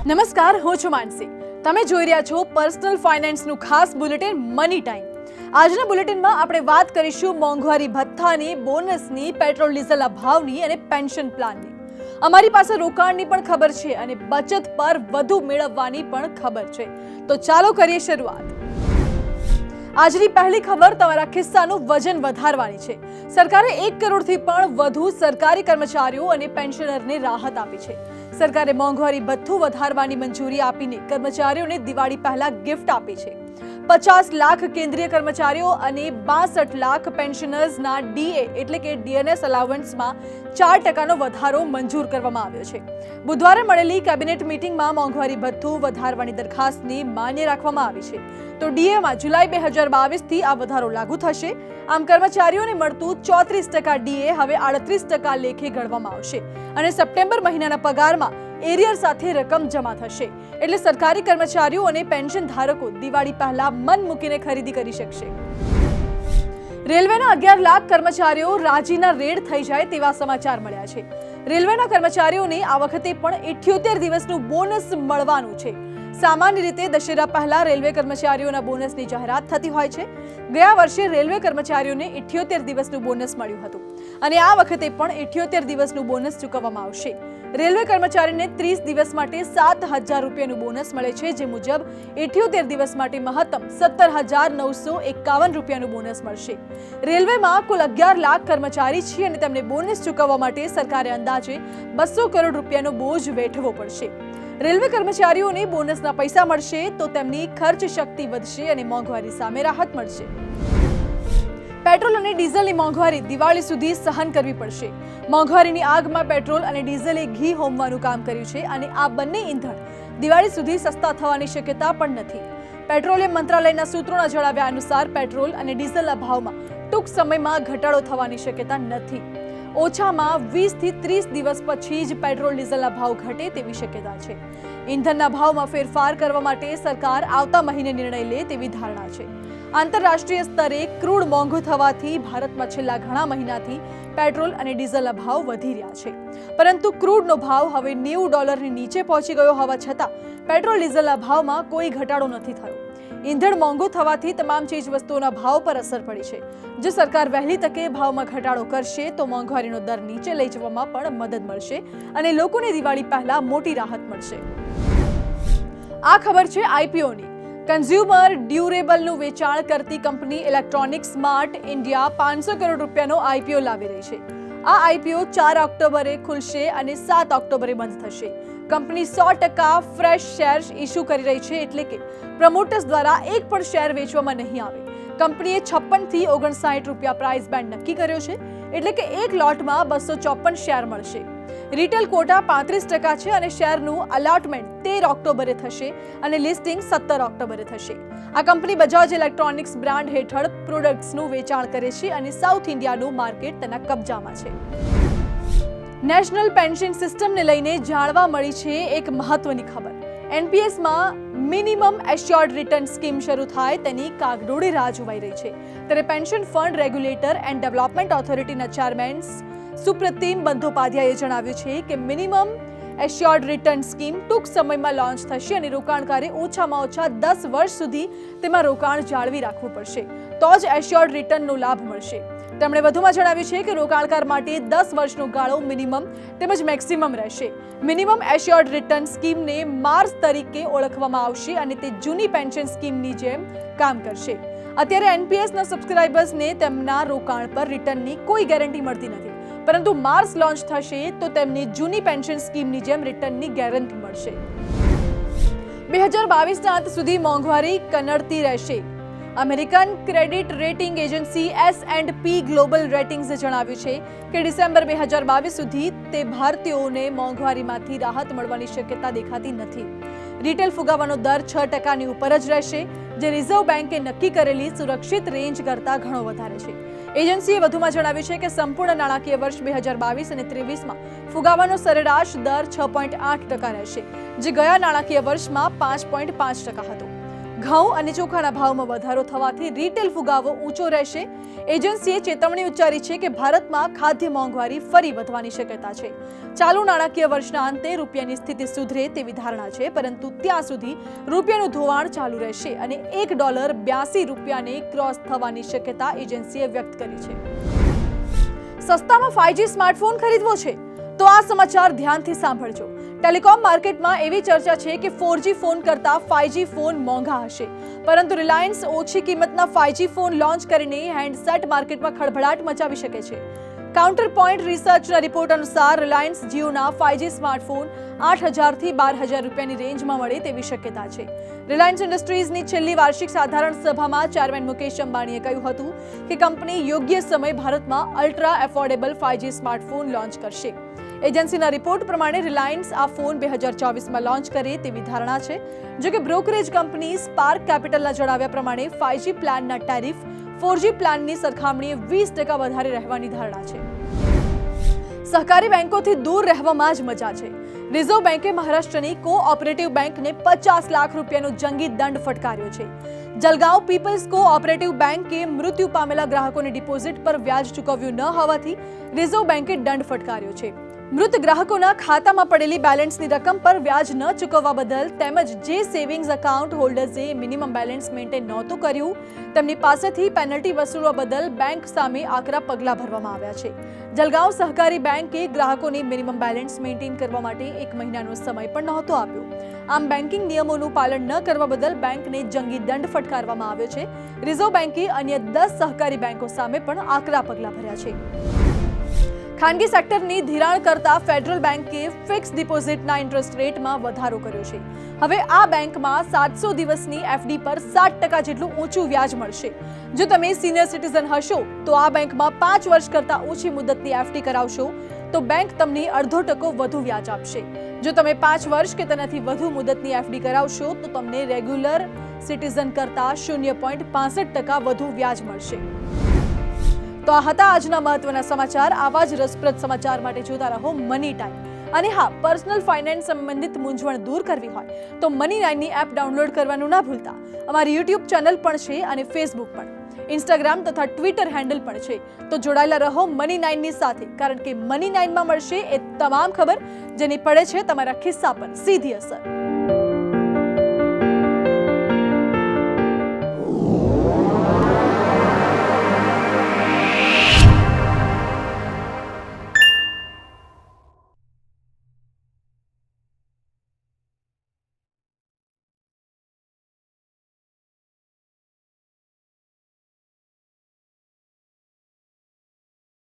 નમસ્કાર, હું છું માનસી. તમે જોઈ રહ્યા છો પર્સનલ ફાઇનાન્સનું ખાસ બુલેટિન મની ટાઈમ. આજના બુલેટિનમાં આપણે વાત કરીશું મોંઘવારી ભથ્થાની, બોનસની, પેટ્રોલ ડીઝલના ભાવની અને પેન્શન પ્લાનની. અમારી પાસે રોકાણની પણ ખબર છે અને બચત પર વધુ મેળવવાની પણ ખબર છે. તો ચાલો કરીએ શરૂઆત. આજની પહેલી ખબર તમારા ખિસ્સાનું વજન વધારવાની છે. સરકારે 1 કરોડથી પણ વધુ સરકારી કર્મચારીઓ અને પેન્શનરને રાહત આપી છે. સરકારે મોંઘવારી ભથ્થું વધારવાની મંજૂરી આપીને કર્મચારીઓને દિવાળી પહેલા ગિફ્ટ આપી છે. 50 લાખ કેન્દ્રીય કર્મચારીઓ અને 62 લાખ પેન્શનર્સના ડીએ એટલે કે ડીએનએસ અલાવન્સમાં 4% વધારો મંજૂર કરવામાં આવ્યો છે. બુધવારે મળેલી કેબિનેટ મીટિંગમાં મોંઘવારી ભથ્થું વધારવાની દરખાસ્તને માન્ય રાખવામાં આવી છે. તો ડીએમાં જુલાઈ 2022થી આ વધારો લાગુ થશે. આમ કર્મચારીઓને મળતું 34% ડીએ હવે 38% લેખે ગણવામાં આવશે અને સપ્ટેમ્બર મહિનાના પગારમાં એરિયર સાથે રકમ જમા થશે. એટલે સરકારી કર્મચારીઓ અને પેન્શન ધારકો દિવાળી પહેલા મન મૂકીને ખરીદી કરી શકશે. રેલવેના 11 લાખ કર્મચારીઓ રાજીના રેડ થઈ જાય તેવા સમાચાર મળ્યા છે. રેલવેના કર્મચારીઓને આ વખતે પણ 78 દિવસનું બોનસ મળવાનું છે. સામાન્ય રીતે દશેરા પહેલા રેલવે કર્મચારીઓના બોનસની જાહેરાત થતી હોય છે. ગયા વર્ષે રેલવે કર્મચારીઓને 78 દિવસનું બોનસ મળ્યું હતું અને આ વખતે પણ 78 દિવસનું બોનસ ચૂકવવામાં આવશે. રેલવે કર્મચારીને 30 દિવસ માટે 7,000 રૂપિયાનું બોનસ મળે છે, જે મુજબ 78 દિવસ માટે મહત્તમ 17,951 રૂપિયાનું બોનસ મળશે. રેલવેમાં કુલ 11 લાખ કર્મચારી છે અને તેમને બોનસ ચૂકવવા માટે સરકારે અંદાજે 200 કરોડ રૂપિયાનો બોજ વેઠવો પડશે. રેલવે કર્મચારીઓને બોનસના પૈસા મળશે તો તેમની ખર્ચ શક્તિ વધશે અને મોંઘવારી સામે રાહત મળશે. પેટ્રોલ અને ડીઝલની મોંઘવારી દિવાળી સુધી સહન કરવી પડશે. મોંઘવારીની આગમાં પેટ્રોલ અને ડીઝલે ઘી હોમવાનું કામ કર્યું છે અને આ બંને ઇંધણ દિવાળી સુધી સસ્તા થવાની શક્યતા પણ નથી. પેટ્રોલિયમ મંત્રાલયના સૂત્રોના જણાવ્યા અનુસાર પેટ્રોલ અને ડીઝલના ભાવમાં ટૂંક સમયમાં ઘટાડો થવાની શક્યતા નથી. ઓછામાં 20 થી 30 દિવસ પછી જ પેટ્રોલ ડીઝલના ભાવ ઘટે તેવી શક્યતા છે. ઇંધણના ભાવમાં ફેરફાર કરવા માટે સરકાર આવતા મહિને નિર્ણય લે તેવી ધારણા છે. આંતરરાષ્ટ્રીય સ્તરે ક્રૂડ મોંઘું થવાથી ભારતમાં છેલ્લા ઘણા મહિનાથી પેટ્રોલ અને ડીઝલના ભાવ વધી રહ્યા છે. પરંતુ ક્રૂડનો ભાવ હવે $90 નીચે પહોંચી ગયો હોવા છતાં પેટ્રોલ ડીઝલના ભાવમાં કોઈ ઘટાડો નથી થયો. ઇંધણ મોંઘું થવાથી તમામ ચીજ વસ્તુઓના ભાવ પર અસર પડી છે. જો સરકાર વહેલી તકે ભાવમાં ઘટાડો કરશે તો મોંઘવારીનો દર નીચે લઈ જવામાં પણ મદદ મળશે અને લોકોને દિવાળી પહેલા મોટી રાહત મળશે. આ ખબર છે આઈપીઓની. કન્ઝ્યુમર ડ્યુરેબલનું વેચાણ કરતી company electronic smart India 500 crore રૂપિયાનો આઈપીઓ લાવી રહી છે. આ આઈપીઓ 4 ઓક્ટોબરે ખુલશે અને 7 ઓક્ટોબરે બંધ થશે. કંપની 100% ફ્રેશ શેર્સ ઇશ્યુ કરી રહી છે, એટલે કે પ્રમોટર્સ દ્વારા એક પણ શેર વેચવામાં નહીં આવે. કંપનીએ 56 થી 59 રૂપિયા પ્રાઇસ બેન્ડ નક્કી કર્યો છે, એટલે કે એક લોટમાં 254 શેર મળશે. રિટેલ કોટા 35% છે અને શેરનું અલોટમેન્ટ 13 ઓક્ટોબરે થશે અને લિસ્ટિંગ 17 ઓક્ટોબરે થશે. આ કંપની બજાજ ઇલેક્ટ્રોનિક્સ બ્રાન્ડ હેઠળ પ્રોડક્ટ્સનું વેચાણ કરે છે અને સાઉથ ઇન્ડિયાનું માર્કેટ તેના કબજામાં છે. નેશનલ પેન્શન સિસ્ટમને લઈને જાણવા મળી છે એક મહત્વની ખબર. એનપીએસમાં મિનિમમ એશ્યોર્ડ રિટર્ન સ્કીમ શરૂ થાય તેની કાગડોળી રાહ જોવાઈ રહી છે. ત્યારે pension fund regulator and development ઓથોરિટીના ચેરમેન સુપ્રતિમ બંદોપાધ્યાયે જણાવ્યું છે કે મિનિમમ એશ્યોર્ડ રિટર્ન સ્કીમ ટૂંક સમયમાં લોન્ચ થશે અને રોકાણકારે ઓછામાં ઓછા 10 વર્ષ સુધી તેમાં રોકાણ જાળવી રાખવું પડશે તો જ એશ્યોર્ડ રિટર્નનો લાભ મળશે. તેમણે વધુમાં જણાવ્યું છે કે રોકાણકાર માટે 10 વર્ષનો ગાળો મિનિમમ તેમજ મેક્સિમમ રહેશે. મિનિમમ એશ્યોર્ડ રિટર્ન સ્કીમને માર્સ તરીકે ઓળખવામાં આવશે અને તે જૂની પેન્શન સ્કીમની જેમ કામ કરશે. અત્યારે એનપીએસના સબસ્ક્રાઇબર્સને તેમના રોકાણ પર રિટર્નની કોઈ ગેરંટી મળતી નથી, પરંતુ માર્સ લોન્ચ થશે તો તેમને જૂની પેન્શન સ્કીમની જેમ રિટર્નની ગેરંટી મળશે. 2022ના અંત સુધી મોંઘવારી કનડતી રહેશે. American credit rating agency S&P global રેટિંગ્સે જણાવ્યું છે કે ડિસેમ્બર 2022 સુધી તે ભારતીયોને મોંઘવારીમાંથી રાહત મળવાની શક્યતા દેખાતી નથી. રિટેલ ફુગાવાનો દર 6%ની ઉપર જ રહેશે, જે રિઝર્વ બેન્કે નક્કી કરેલી સુરક્ષિત રેન્જ કરતાં ઘણો વધારે છે. એજન્સીએ વધુમાં જણાવ્યું છે કે સંપૂર્ણ નાણાકીય વર્ષ 2022 અને 23માં ફુગાવાનો સરેરાશ દર 6.8% રહેશે, જે ગયા નાણાકીય વર્ષમાં 5.5% હતો. ઘઉં અને ચોખાના ભાવમાં વધારો થવાથી રીટેલ ફુગાવો ઊંચો રહેશે. એજન્સીએ ચેતવણી ઉચ્ચારી છે કે ભારતમાં ખાદ્ય મોંઘવારી ફરી વધવાની શક્યતા છે. ચાલુ નાણાકીય વર્ષના અંતે રૂપિયાની સ્થિતિ સુધરે તેવી ધારણા છે, પરંતુ ત્યાં સુધી રૂપિયાનું ધોવાણ ચાલુ રહેશે અને $1 ₹82 ક્રોસ થવાની શક્યતા એજન્સીએ વ્યક્ત કરી છે. સસ્તામાં 5G સ્માર્ટફોન ખરીદવો છે તો આ સમાચાર ધ્યાનથી સાંભળજો. ટેલિકોમ માર્કેટમાં એવી ચર્ચા છે કે 4G ફોન કરતા 5G ફોન મોંઘા હશે, પરંતુ રિલાયન્સ ઓછી કિંમતના 5G ફોન લોન્ચ કરીને હેન્ડસેટ માર્કેટમાં ખળભળાટ મચાવી શકે છે. કાઉન્ટર પોઈન્ટ રિસર્ચના રિપોર્ટ અનુસાર રિલાયન્સ જીઓના 5G સ્માર્ટફોન 8,000 થી 12,000 રૂપિયાની રેન્જમાં મળે તેવી શક્યતા છે. રિલાયન્સ ઇન્ડસ્ટ્રીઝની છેલ્લી વાર્ષિક સાધારણ સભામાં ચેરમેન મુકેશ અંબાણીએ કહ્યું હતું કે કંપની યોગ્ય સમયે ભારતમાં ultra affordable 5G smartphone launch કરશે. એજન્સીના રિપોર્ટ પ્રમાણે રિલાયન્સ આ ફોન 2024માં લોન્ચ કરે તેવી ધારણા છે. જો કે બ્રોકરેજ કંપની સ્પાર્ક કેપિટલના જણાવ્યા પ્રમાણે 5G પ્લાનના ટેરિફ 4G પ્લાનની સરખામણીએ 20% વધારે રહેવાની ધારણા છે. સહકારી બેંકોથી દૂર રહેવામાં જ મજા છે. રિઝર્વ બેંકે મહારાષ્ટ્રની કોઓપરેટિવ બેંકને 50 લાખ રૂપિયાનો જંગી દંડ ફટકાર્યો છે. જલગાંવ પીપલ્સ કોઓપરેટિવ બેંકે મૃત્યુ પામેલા ગ્રાહકોની ડિપોઝિટ પર વ્યાજ ચૂકવ્યું ન હોવાથી રિઝર્વ બેંકે દંડ ફટકાર્યો છે. મૃત ગ્રાહકોના ખાતામાં પડેલી બેલેન્સની રકમ પર વ્યાજ ન ચૂકવવા બદલ તેમજ જે સેવિંગ્સ એકાઉન્ટ હોલ્ડર્સે મિનિમમ બેલેન્સ મેન્ટેન નહોતું કર્યું તેમની પાસેથી પેનલ્ટી વસૂલવા બદલ બેંક સામે આકરા પગલાં ભરવામાં આવ્યા છે. જલગાંવ સહકારી બેંકે ગ્રાહકોને મિનિમમ બેલેન્સ મેન્ટેન કરવા માટે 1 મહિનાનો સમય પણ નહોતો આપ્યો. આમ બેન્કિંગ નિયમોનું પાલન ન કરવા બદલ બેંકને જંગી દંડ ફટકારવામાં આવ્યો છે. રિઝર્વ બેંકે અન્ય 10 સહકારી બેંકો સામે પણ આકરા પગલાં ભર્યા છે. ખાનગી સેક્ટરની ધિરાણ કરતા ફેડરલ બેંકે ફિક્સ ડિપોઝિટના ઇન્ટરેસ્ટ રેટમાં વધારો કર્યો છે. હવે આ બેંકમાં 700 દિવસની એફડી પર 7% જેટલું ઊંચું વ્યાજ મળશે. જો તમે સિનિયર સિટીઝન હશો તો આ બેંકમાં 5 વર્ષ કરતાં ઓછી મુદતની એફડી કરાવશો તો બેંક તમને 0.5% વધુ વ્યાજ આપશે. જો તમે 5 વર્ષ કે તેનાથી વધુ મુદતની એફડી કરાવશો તો તમને રેગ્યુલર સિટીઝન કરતાં 0.65% વધુ વ્યાજ મળશે. તો આ હતા આજના મહત્વના સમાચાર. આવા જ રસપ્રદ સમાચાર માટે જોતા રહો મની ટાઈમ. અને હા, પર્સનલ ફાઇનાન્સ સંબંધિત મૂંઝવણ દૂર કરવી હોય તો Money9ની એપ ડાઉનલોડ કરવાનું ના ભૂલતા. અમારી YouTube ચેનલ પણ છે અને Facebook પણ, Instagram તથા Twitter હેન્ડલ પણ છે. તો જોડાયેલા રહો Money9ની સાથે, કારણ કે Money9માં મળશે એ તમામ ખબર જેની પડે છે તમારા ખિસ્સા પર સીધી અસર.